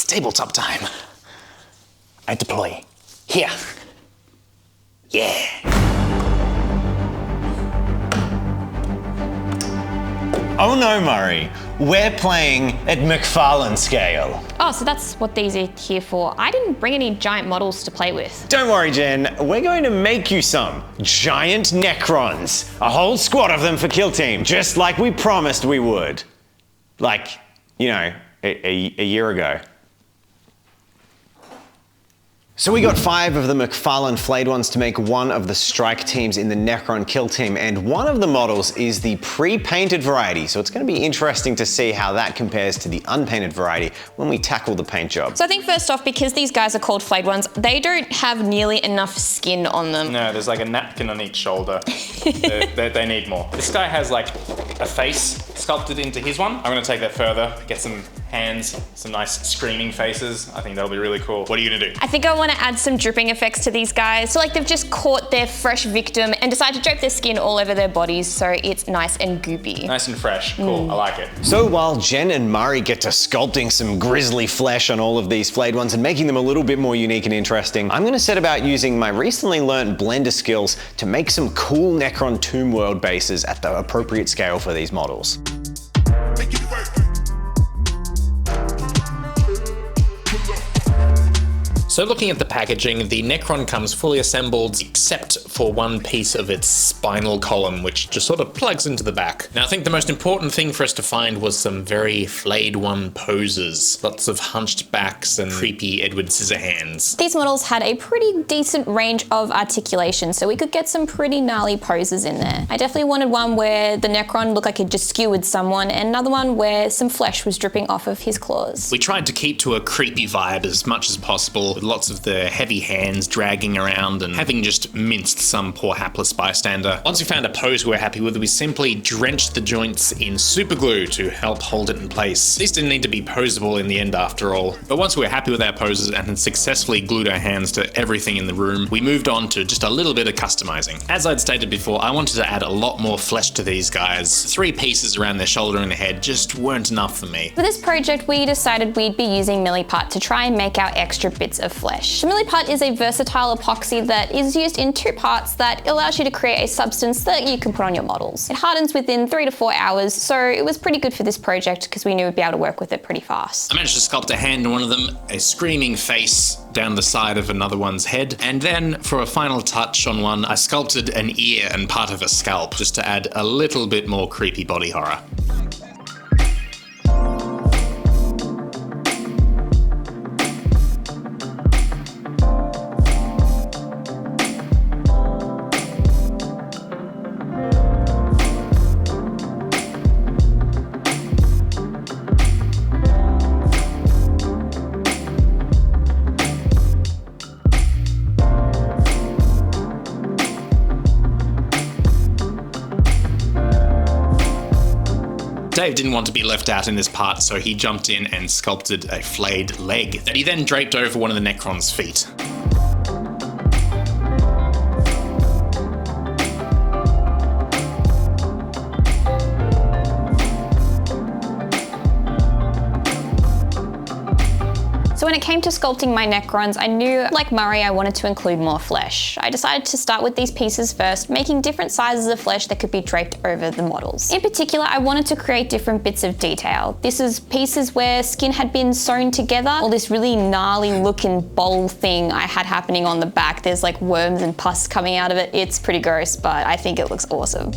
It's tabletop time. I deploy. Here. Yeah. Oh no, Murray. We're playing at McFarlane scale. Oh, so that's what these are here for. I didn't bring any giant models to play with. Don't worry, Jen. We're going to make you some giant Necrons. A whole squad of them for Kill Team, just like we promised we would. Like, you know, a year ago. So we got 5 of the McFarlane Flayed Ones to make one of the strike teams in the Necron Kill Team, and one of the models is the pre-painted variety, so it's going to be interesting to see how that compares to the unpainted variety when we tackle the paint job. So I think first off, because these guys are called Flayed Ones, they don't have nearly enough skin on them. No, there's like a napkin on each shoulder. they need more. This guy has like a face sculpted into his one. I'm going to take that further, get some hands, some nice screaming faces. I think that'll be really cool. What are you going to do? I think I want to add some dripping effects to these guys. So like they've just caught their fresh victim and decided to drape their skin all over their bodies so it's nice and goopy. Nice and fresh. Cool. I like it. So while Jen and Murray get to sculpting some grisly flesh on all of these Flayed Ones and making them a little bit more unique and interesting, I'm going to set about using my recently learnt blender skills to make some cool Necron Tomb World bases at the appropriate scale for these models. So looking at the packaging, the Necron comes fully assembled except for one piece of its spinal column, which just sort of plugs into the back. Now I think the most important thing for us to find was some very Flayed One poses. Lots of hunched backs and creepy Edward Scissorhands. These models had a pretty decent range of articulation, so we could get some pretty gnarly poses in there. I definitely wanted one where the Necron looked like it just skewered someone, and another one where some flesh was dripping off of his claws. We tried to keep to a creepy vibe as much as possible, with lots of the heavy hands dragging around and having just minced some poor hapless bystander. Once we found a pose we were happy with, we simply drenched the joints in super glue to help hold it in place. These didn't need to be posable in the end after all, but once we were happy with our poses and had successfully glued our hands to everything in the room, we moved on to just a little bit of customizing. As I'd stated before, I wanted to add a lot more flesh to these guys. 3 pieces around their shoulder and their head just weren't enough for me. For this project, we decided we'd be using milliput to try and make our extra bits of flesh. Milliput is a versatile epoxy that is used in 2 parts that allows you to create a substance that you can put on your models. It hardens within 3 to 4 hours, so it was pretty good for this project because we knew we'd be able to work with it pretty fast. I managed to sculpt a hand in one of them, a screaming face down the side of another one's head, and then for a final touch on one, I sculpted an ear and part of a scalp just to add a little bit more creepy body horror. Dave didn't want to be left out in this part, so he jumped in and sculpted a flayed leg that he then draped over one of the Necron's feet. So when it came to sculpting my Necrons, I knew, like Murray, I wanted to include more flesh. I decided to start with these pieces first, making different sizes of flesh that could be draped over the models. In particular, I wanted to create different bits of detail. This is pieces where skin had been sewn together, or this really gnarly looking bowl thing I had happening on the back. There's like worms and pus coming out of it. It's pretty gross, but I think it looks awesome.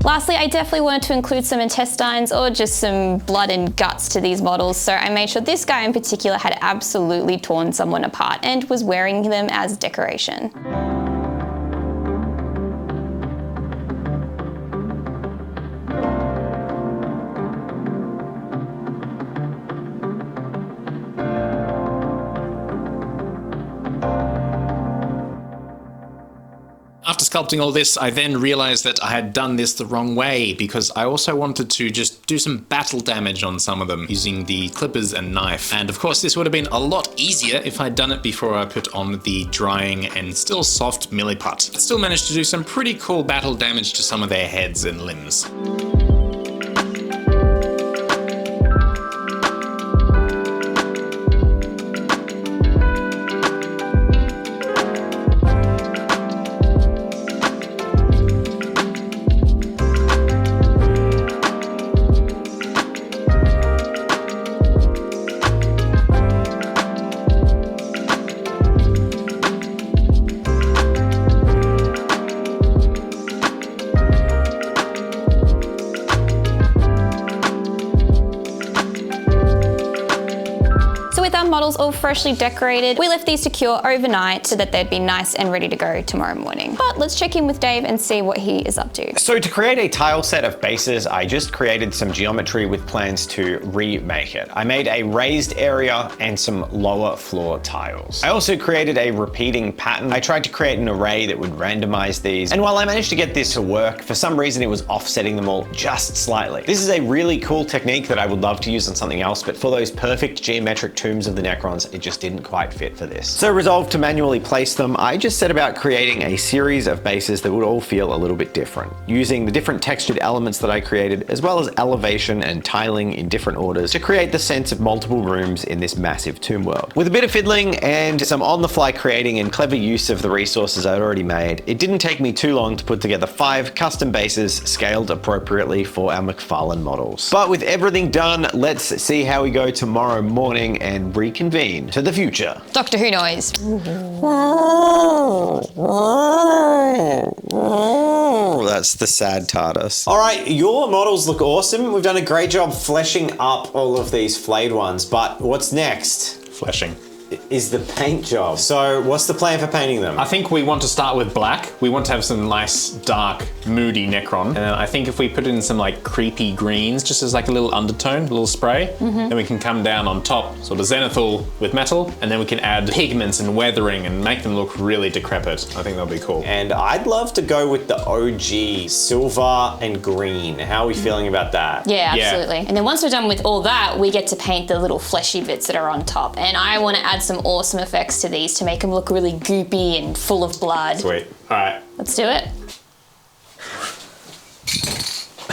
Lastly, I definitely wanted to include some intestines or just some blood and guts to these models, so I made sure this guy in particular had absolutely torn someone apart and was wearing them as decoration. After sculpting all this, I then realized that I had done this the wrong way because I also wanted to just do some battle damage on some of them using the clippers and knife. And of course, this would have been a lot easier if I'd done it before I put on the drying and still soft milliput. But still managed to do some pretty cool battle damage to some of their heads and limbs. Models all freshly decorated. We left these to cure overnight so that they'd be nice and ready to go tomorrow morning. But let's check in with Dave and see what he is up to. So to create a tile set of bases, I just created some geometry with plans to remake it. I made a raised area and some lower floor tiles. I also created a repeating pattern. I tried to create an array that would randomize these. And while I managed to get this to work, for some reason it was offsetting them all just slightly. This is a really cool technique that I would love to use on something else, but for those perfect geometric tombs of the Necrons, it just didn't quite fit for this. So resolved to manually place them, I just set about creating a series of bases that would all feel a little bit different, using the different textured elements that I created, as well as elevation and tiling in different orders to create the sense of multiple rooms in this massive tomb world. With a bit of fiddling and some on-the-fly creating and clever use of the resources I'd already made, it didn't take me too long to put together 5 custom bases scaled appropriately for our McFarlane models. But with everything done, let's see how we go tomorrow morning and reconvene to the future. Doctor Who noise. That's the sad TARDIS. All right, your models look awesome. We've done a great job fleshing up all of these flayed ones, but what's next? Fleshing. Is the paint job. So what's the plan for painting them? I think we want to start with black. We want to have some nice, dark, moody Necron. And then I think if we put in some like creepy greens, just as like a little undertone, a little spray, then we can come down on top, sort of zenithal with metal, and then we can add pigments and weathering and make them look really decrepit. I think that'll be cool. And I'd love to go with the OG silver and green. How are we feeling about that? Yeah, absolutely. And then once we're done with all that, we get to paint the little fleshy bits that are on top. And I want to add some awesome effects to these to make them look really goopy and full of blood. Sweet. All right. Let's do it.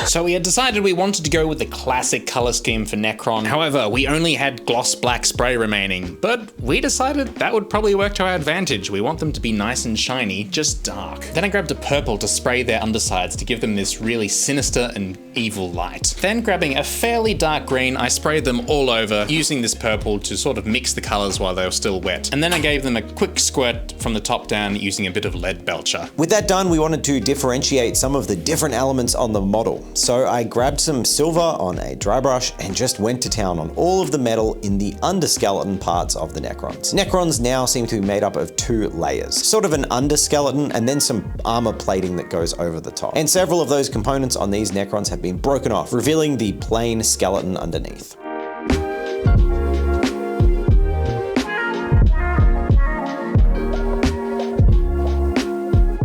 So we had decided we wanted to go with the classic color scheme for Necron. However, we only had gloss black spray remaining, but we decided that would probably work to our advantage. We want them to be nice and shiny, just dark. Then I grabbed a purple to spray their undersides to give them this really sinister and evil light. Then grabbing a fairly dark green, I sprayed them all over, using this purple to sort of mix the colors while they were still wet. And then I gave them a quick squirt from the top down using a bit of lead belcher. With that done, we wanted to differentiate some of the different elements on the model. So I grabbed some silver on a dry brush and just went to town on all of the metal in the underskeleton parts of the Necrons. Necrons now seem to be made up of 2 layers, sort of an underskeleton and then some armor plating that goes over the top. And several of those components on these Necrons have been broken off, revealing the plain skeleton underneath.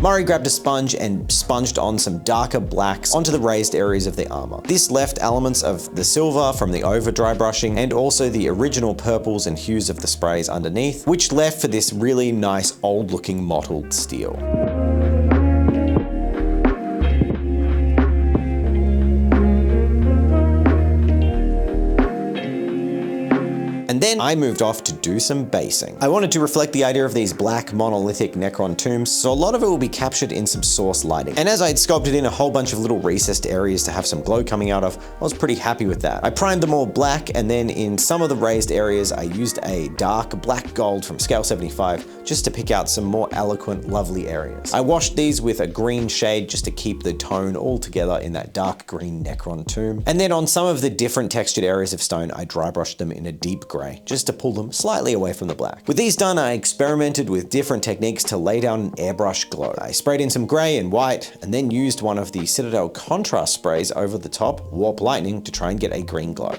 Murray grabbed a sponge and sponged on some darker blacks onto the raised areas of the armor. This left elements of the silver from the over dry brushing and also the original purples and hues of the sprays underneath, which left for this really nice old looking mottled steel. And then I moved off to do some basing. I wanted to reflect the idea of these black monolithic Necron tombs, so a lot of it will be captured in some source lighting. And as I'd sculpted in a whole bunch of little recessed areas to have some glow coming out of, I was pretty happy with that. I primed them all black, and then in some of the raised areas, I used a dark black gold from scale 75 just to pick out some more eloquent, lovely areas. I washed these with a green shade just to keep the tone all together in that dark green Necron tomb. And then on some of the different textured areas of stone, I dry brushed them in a deep gray, just to pull them slightly away from the black. With these done, I experimented with different techniques to lay down an airbrush glow. I sprayed in some gray and white, and then used one of the Citadel contrast sprays over the top, Warp Lightning, to try and get a green glow.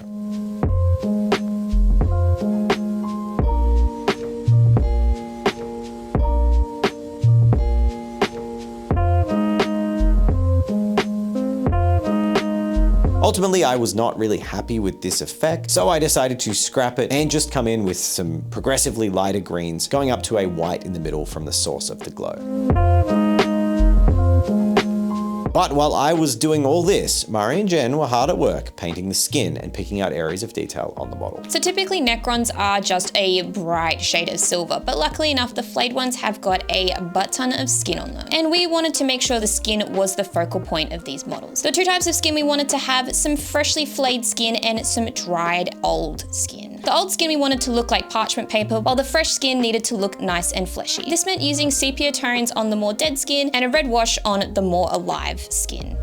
Ultimately, I was not really happy with this effect, so I decided to scrap it and just come in with some progressively lighter greens, going up to a white in the middle from the source of the glow. But while I was doing all this, Mari and Jen were hard at work painting the skin and picking out areas of detail on the model. So typically Necrons are just a bright shade of silver, but luckily enough the Flayed Ones have got a butt ton of skin on them. And we wanted to make sure the skin was the focal point of these models. The two types of skin we wanted to have: some freshly flayed skin and some dried old skin. The old skin we wanted to look like parchment paper, while the fresh skin needed to look nice and fleshy. This meant using sepia tones on the more dead skin and a red wash on the more alive skin.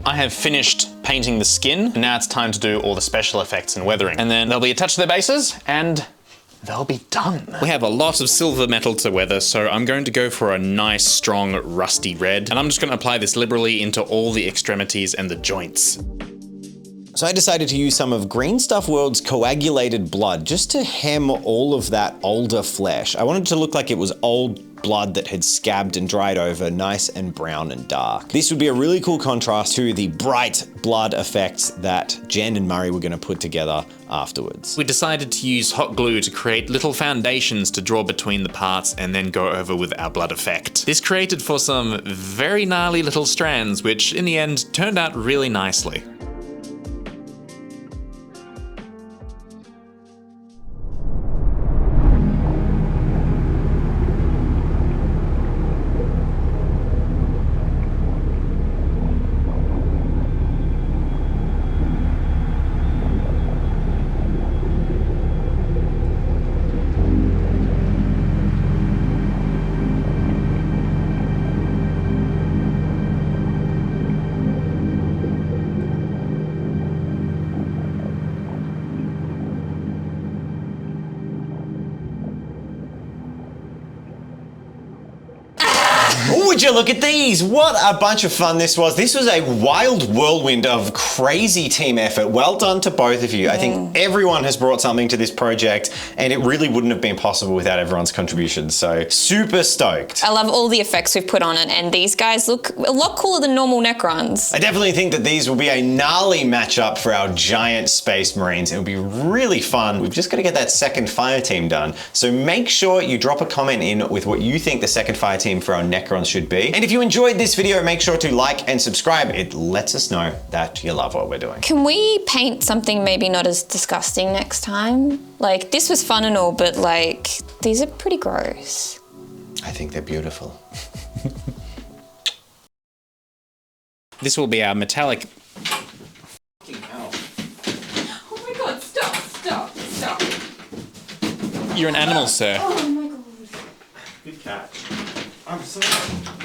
I have finished painting the skin, and now it's time to do all the special effects and weathering. And then they'll be attached to their bases, and they'll be done. We have a lot of silver metal to weather, so I'm going to go for a nice, strong, rusty red. And I'm just going to apply this liberally into all the extremities and the joints. So I decided to use some of Green Stuff World's coagulated blood just to hem all of that older flesh. I wanted it to look like it was old blood that had scabbed and dried over, nice and brown and dark. This would be a really cool contrast to the bright blood effects that Jen and Murray were going to put together afterwards. We decided to use hot glue to create little foundations to draw between the parts and then go over with our blood effect. This created for some very gnarly little strands, which in the end turned out really nicely. Oh, would you look at these? What a bunch of fun this was. This was a wild whirlwind of crazy team effort. Well done to both of you. I think everyone has brought something to this project, and it really wouldn't have been possible without everyone's contributions. So super stoked. I love all the effects we've put on it, and these guys look a lot cooler than normal Necrons. I definitely think that these will be a gnarly matchup for our giant space marines. It'll be really fun. We've just got to get that second fire team done. So make sure you drop a comment in with what you think the second fire team for our Necrons should be. And if you enjoyed this video, make sure to like and subscribe. It lets us know that you love what we're doing. Can we paint something maybe not as disgusting next time? Like, this was fun and all, but like, these are pretty gross. I think they're beautiful. This will be our metallic. Oh my god, stop. You're an animal, sir. Oh my god. Good catch. I'm sorry.